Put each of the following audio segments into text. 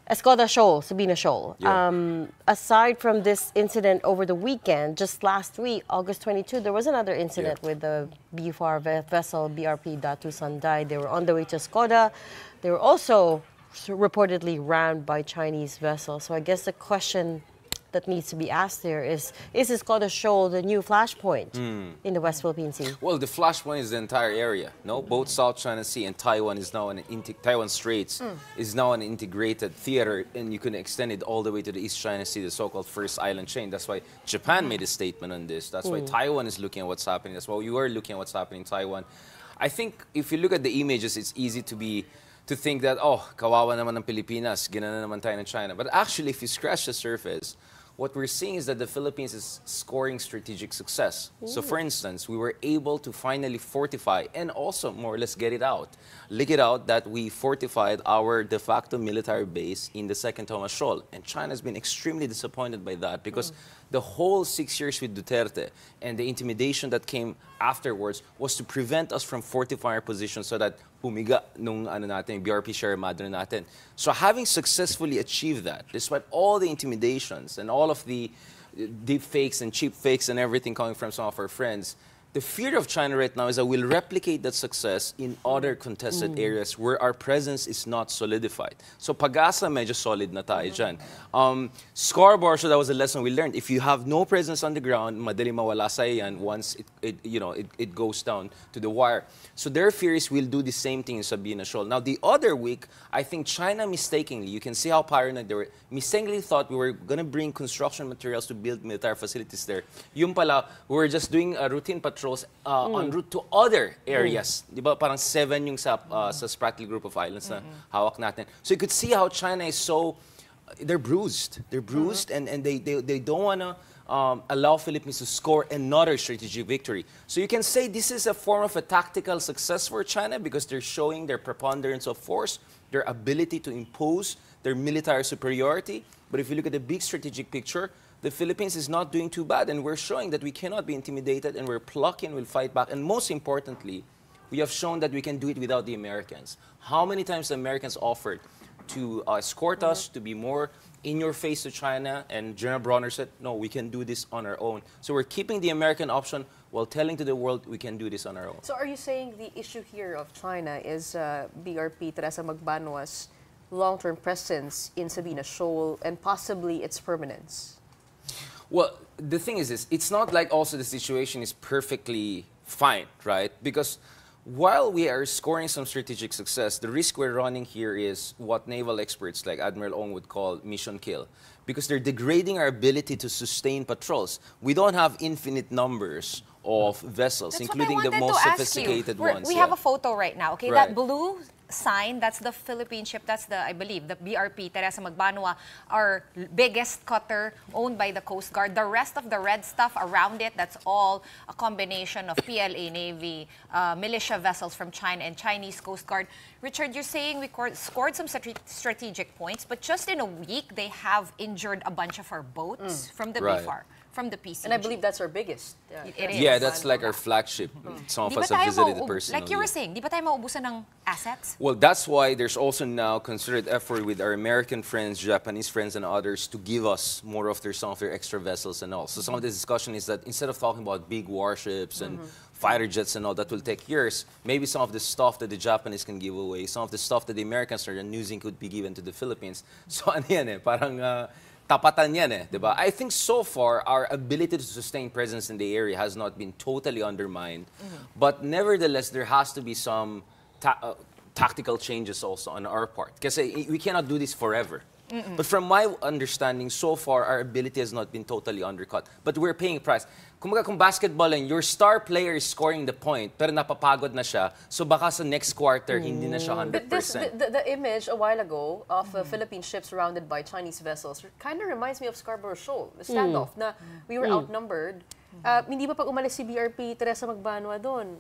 Escoda Shoal, Sabina Shoal. Yeah. Aside from this incident over the weekend, just last week, August 22, there was another incident with the BFAR vessel BRP Datu Sandai. They were on the way to Escoda. They were also reportedly rammed by Chinese vessels. So I guess the question that needs to be asked there is Escoda Shoal the new flashpoint in the West Philippine Sea? Well, the flashpoint is the entire area. No, both South China Sea and Taiwan is now Taiwan Straits is now an integrated theater, and you can extend it all the way to the East China Sea, the so-called first island chain. That's why Japan made a statement on this. That's why Taiwan is looking at what's happening. That's why you are looking at what's happening in Taiwan. I think if you look at the images, it's easy to think that, oh, kawawa naman ng Pilipinas, ginana naman tayo ng China. But actually, if you scratch the surface, what we're seeing is that the Philippines is scoring strategic success. So for instance, we were able to finally fortify and also more or less get it out. Leak it out that we fortified our de facto military base in the second Thomas Shoal. And China has been extremely disappointed by that because the whole 6 years with Duterte and the intimidation that came afterwards was to prevent us from fortifying our position so that pumiga nung BRP Sierra Madre natin. So having successfully achieved that, despite all the intimidations and all of the deep fakes and cheap fakes and everything coming from some of our friends, the fear of China right now is that we'll replicate that success in other contested areas where our presence is not solidified. So pag-asa medyo solid na tayo dyan. Scarborough, so that was a lesson we learned. If you have no presence on the ground, madali mawala sa'yo yan once it goes down to the wire. So their fear is we'll do the same thing in Sabina Shoal. Now the other week, I think China mistakenly, you can see how paranoid they were, mistakenly thought we were going to bring construction materials to build military facilities there. Yung pala, we were just doing a routine patrols en route to other areas. Di ba? Parang 7 yung sa Spratly group of islands na hawak natin. So you could see how China is so, they're bruised. They're bruised and they don't want to allow Philippines to score another strategic victory. So you can say this is a form of a tactical success for China because they're showing their preponderance of force, their ability to impose their military superiority. But if you look at the big strategic picture, the Philippines is not doing too bad, and we're showing that we cannot be intimidated, and we're plucking, we'll fight back. And most importantly, we have shown that we can do it without the Americans. How many times the Americans offered to escort us, to be more in your face to China, and General Bronner said, no, we can do this on our own. So we're keeping the American option while telling to the world we can do this on our own. So are you saying the issue here of China is BRP Teresa Magbanwa's long-term presence in Sabina Shoal and possibly its permanence? Well, the thing is this, it's not like also the situation is perfectly fine, right? Because while we are scoring some strategic success, the risk we're running here is what naval experts like Admiral Ong would call mission kill. Because they're degrading our ability to sustain patrols. We don't have infinite numbers of vessels, That's including the most sophisticated ones. We have a photo right now, okay? Right. That blue sign, that's the Philippine ship, that's the, I believe, the BRP Teresa Magbanwa, our biggest cutter owned by the Coast Guard. The rest of the red stuff around it, that's all a combination of PLA Navy, militia vessels from China and Chinese Coast Guard. Richard, you're saying we scored some strategic points, but just in a week, they have injured a bunch of our boats from the BFAR. From the PCG. And I believe that's our biggest. It is. Yeah, that's like our flagship. Some of us have visited it personally. Like you were saying, di ba tayo maubusan ng assets? Well, that's why there's also now concerted effort with our American friends, Japanese friends, and others to give us more of some of their extra vessels and all. So some of the discussion is that instead of talking about big warships and fighter jets and all, that will take years, maybe some of the stuff that the Japanese can give away, some of the stuff that the Americans are using could be given to the Philippines. So ano yan eh, parang tapatan yan eh, diba? I think so far, our ability to sustain presence in the area has not been totally undermined. But nevertheless, there has to be some tactical changes also on our part. Because we cannot do this forever. But from my understanding, so far, our ability has not been totally undercut. But we're paying a price. Kumbaga kung basketball and your star player is scoring the point, pero napapagod na siya, so baka sa next quarter, hindi na siya 100%. But the image a while ago of Philippine ships surrounded by Chinese vessels kind of reminds me of Scarborough Shoal, the standoff, na we were outnumbered. Hindi ba pag umalis si BRP Teresa Magbanwa doon,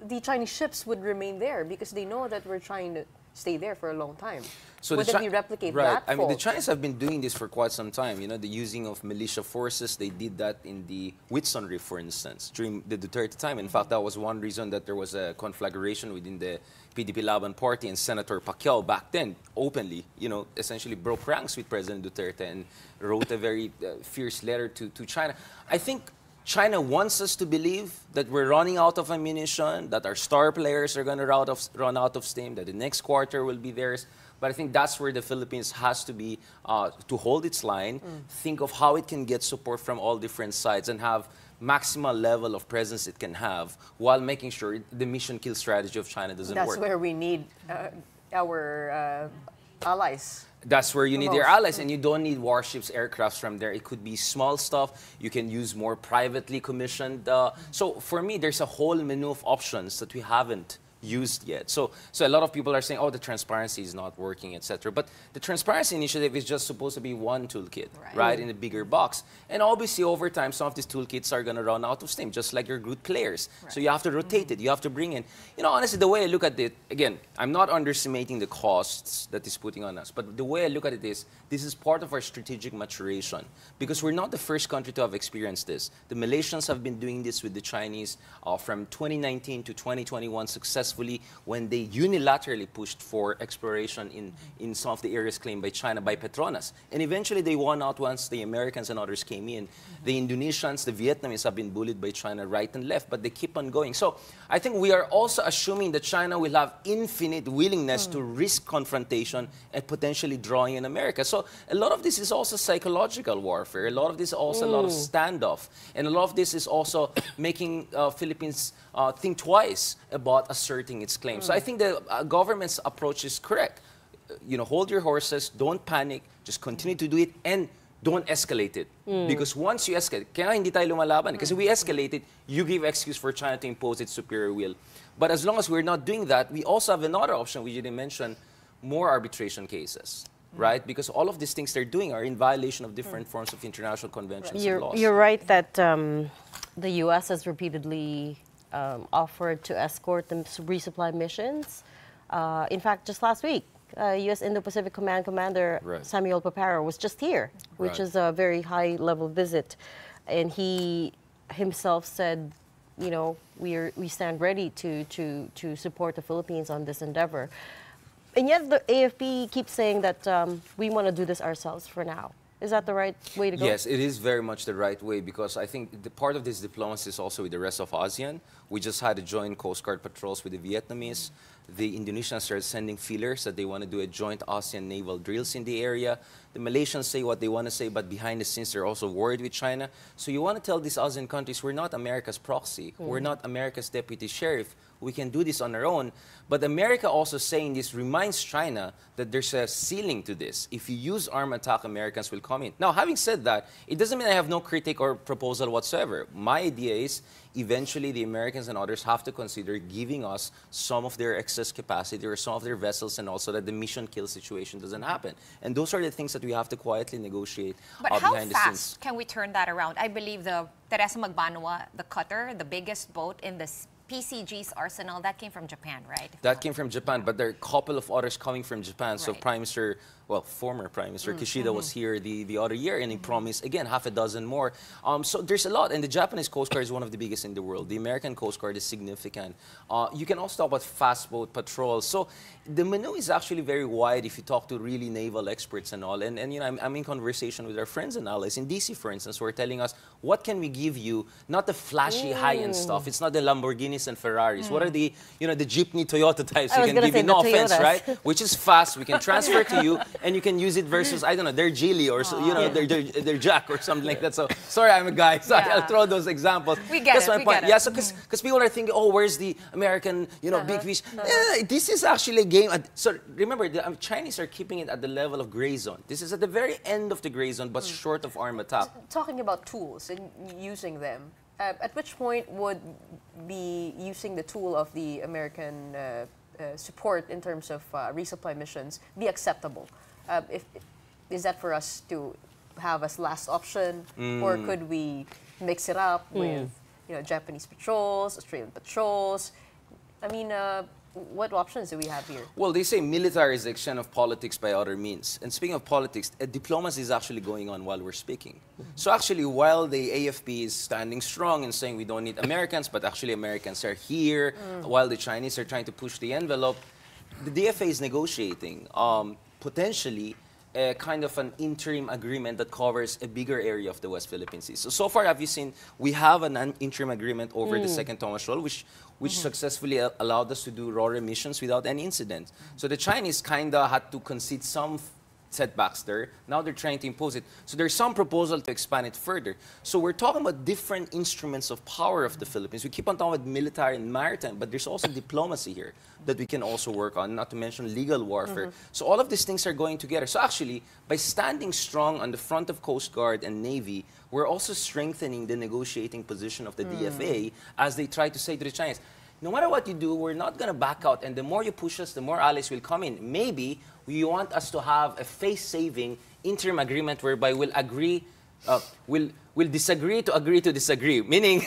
the Chinese ships would remain there because they know that we're trying to stay there for a long time. So Wouldn't we replicate that I mean, the fault? Chinese have been doing this for quite some time. You know, the using of militia forces, they did that in the Whitsun Reef, for instance, during the Duterte time. In fact, that was one reason that there was a conflagration within the PDP Laban party, and Senator Pacquiao back then openly, you know, essentially broke ranks with President Duterte and wrote a very fierce letter to China. I think China wants us to believe that we're running out of ammunition, that our star players are going to run out of steam, that the next quarter will be theirs. But I think that's where the Philippines has to be, to hold its line, think of how it can get support from all different sides and have maximal level of presence it can have while making sure the mission kill strategy of China doesn't work. That's where we need our allies. That's where you need your allies, and you don't need warships, aircrafts from there. It could be small stuff. You can use more privately commissioned. So for me, there's a whole menu of options that we haven't used yet. So a lot of people are saying, oh, the transparency is not working, etc. But the transparency initiative is just supposed to be one toolkit, right, in a bigger box. And obviously, over time, some of these toolkits are going to run out of steam, just like your good players. Right. So you have to rotate it. You have to bring in, you know, honestly, the way I look at it, again, I'm not underestimating the costs that is putting on us, but the way I look at it is, this is part of our strategic maturation, because we're not the first country to have experienced this. The Malaysians have been doing this with the Chinese from 2019 to 2021 successfully, when they unilaterally pushed for exploration in some of the areas claimed by China, by Petronas. And eventually they won out once the Americans and others came in. The Indonesians, the Vietnamese have been bullied by China right and left, but they keep on going. So I think we are also assuming that China will have infinite willingness to risk confrontation and potentially drawing in America. So a lot of this is also psychological warfare. A lot of this is also a lot of standoff. And a lot of this is also making Philippines think twice about asserting its claim. So I think the government's approach is correct. You know, hold your horses, don't panic, just continue to do it, and don't escalate it. Because once you escalate, kaya hindi tayo lumalaban. Because if we escalate it, you give excuse for China to impose its superior will. But as long as we're not doing that, we also have another option, which you didn't mention, more arbitration cases. Right? Because all of these things they're doing are in violation of different forms of international conventions and laws. You're right that the U.S. has repeatedly offered to escort them to resupply missions. In fact, just last week, U.S. Indo-Pacific Command Commander Samuel Paparo was just here, which is a very high-level visit. And he himself said, you know, we stand ready to support the Philippines on this endeavor. And yet the AFP keeps saying that we want to do this ourselves for now. Is that the right way to go? Yes, it is very much the right way, because I think the part of this diplomacy is also with the rest of ASEAN. We just had a joint Coast Guard patrols with the Vietnamese. The Indonesians started sending feelers that they want to do a joint ASEAN naval drills in the area. The Malaysians say what they want to say, but behind the scenes they're also worried with China. So you want to tell these ASEAN countries, we're not America's proxy. We're not America's deputy sheriff. We can do this on our own. But America also saying this reminds China that there's a ceiling to this. If you use armed attack, Americans will come in. Now, having said that, it doesn't mean I have no critique or proposal whatsoever. My idea is eventually the Americans and others have to consider giving us some of their excess capacity or some of their vessels, and also that the mission kill situation doesn't happen. And those are the things that we have to quietly negotiate behind the scenes. But how fast can we turn that around? I believe the Teresa Magbanua, the cutter, the biggest boat in this PCG's arsenal, that came from Japan, right? That came from Japan, but there are a couple of others coming from Japan. Right. So Prime Minister, well, former Prime Minister Kishida was here the other year, and he promised, again, half a dozen more. So there's a lot, and the Japanese Coast Guard is one of the biggest in the world. The American Coast Guard is significant. You can also talk about fast boat patrols. So the menu is actually very wide if you talk to really naval experts and all. And you know, I'm in conversation with our friends and allies in DC, for instance, who are telling us, what can we give you? Not the flashy high-end stuff. It's not the Lamborghinis and Ferraris. What are the, you know, the jeepney Toyota types we can give you? No offense, right? Which is fast. We can transfer to you, and you can use it versus, I don't know, their Geely or, so, you know, their Jack or something like that. So, sorry, I'm a guy, so I'll throw those examples. We get That's it, my we point. get it. Yeah, so because people are thinking, oh, where's the American, you know, big fish? This is actually a game. So remember, the Chinese are keeping it at the level of gray zone. This is at the very end of the gray zone, but short of arm attack. Talking about tools and using them, at which point would be using the tool of the American support in terms of resupply missions be acceptable? Is that for us to have as last option, or could we mix it up with, you know, Japanese patrols, Australian patrols? I mean, what options do we have here? Well, they say militarization of politics by other means. And speaking of politics, diplomacy is actually going on while we're speaking. So actually, while the AFP is standing strong and saying we don't need Americans, but actually Americans are here, while the Chinese are trying to push the envelope, the DFA is negotiating potentially kind of an interim agreement that covers a bigger area of the West Philippine Sea. So far, have you seen, we have an interim agreement over the second Escoda Shoal, which successfully allowed us to do RORE missions without any incident. So the Chinese kind of had to concede some setbacks there. Now they're trying to impose it. So there's some proposal to expand it further. So we're talking about different instruments of power of the Philippines. We keep on talking about military and maritime, but there's also diplomacy here that we can also work on, not to mention legal warfare. So all of these things are going together. So actually, by standing strong on the front of Coast Guard and Navy, we're also strengthening the negotiating position of the DFA as they try to say to the Chinese, no matter what you do, we're not going to back out. And the more you push us, the more allies will come in. Maybe you want us to have a face-saving interim agreement whereby we'll agree, we'll disagree to agree to disagree. Meaning,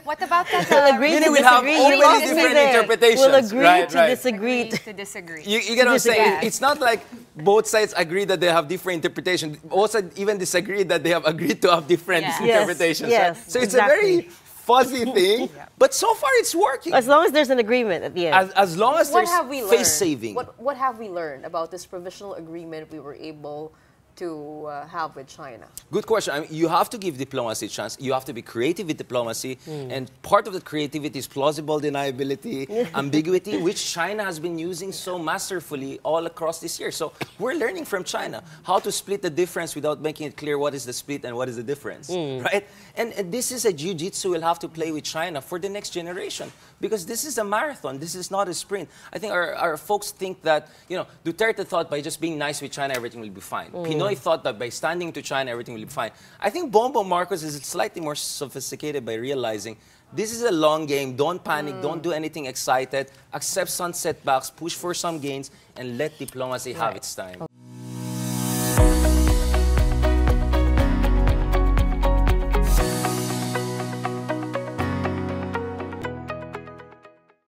What about that? We'll agree to we'll have disagree. all You these lost me different there. interpretations. We'll agree right, to right. disagree. Agree to disagree. You get what I'm saying? Yes. It's not like both sides agree that they have different interpretations. Both sides even disagree that they have agreed to have different Yeah. interpretations. Yes, right? So it's exactly. a very fuzzy thing, but so far it's working. As long as there's an agreement at the end. As long as What there's have we learned? face-saving. What have we learned about this provisional agreement we were able to have with China? Good question. I mean, you have to give diplomacy a chance. You have to be creative with diplomacy. And part of the creativity is plausible deniability, ambiguity, which China has been using so masterfully all across this year. So we're learning from China how to split the difference without making it clear what is the split and what is the difference, right? And this is a jiu-jitsu we'll have to play with China for the next generation because this is a marathon. This is not a sprint. I think our folks think that, you know, Duterte thought by just being nice with China, everything will be fine. Pinoy thought that by standing to China, everything will be fine. I think Bongbong Marcos is slightly more sophisticated by realizing this is a long game. Don't panic. Don't do anything excited. Accept some setbacks. Push for some gains. And let diplomacy have its time.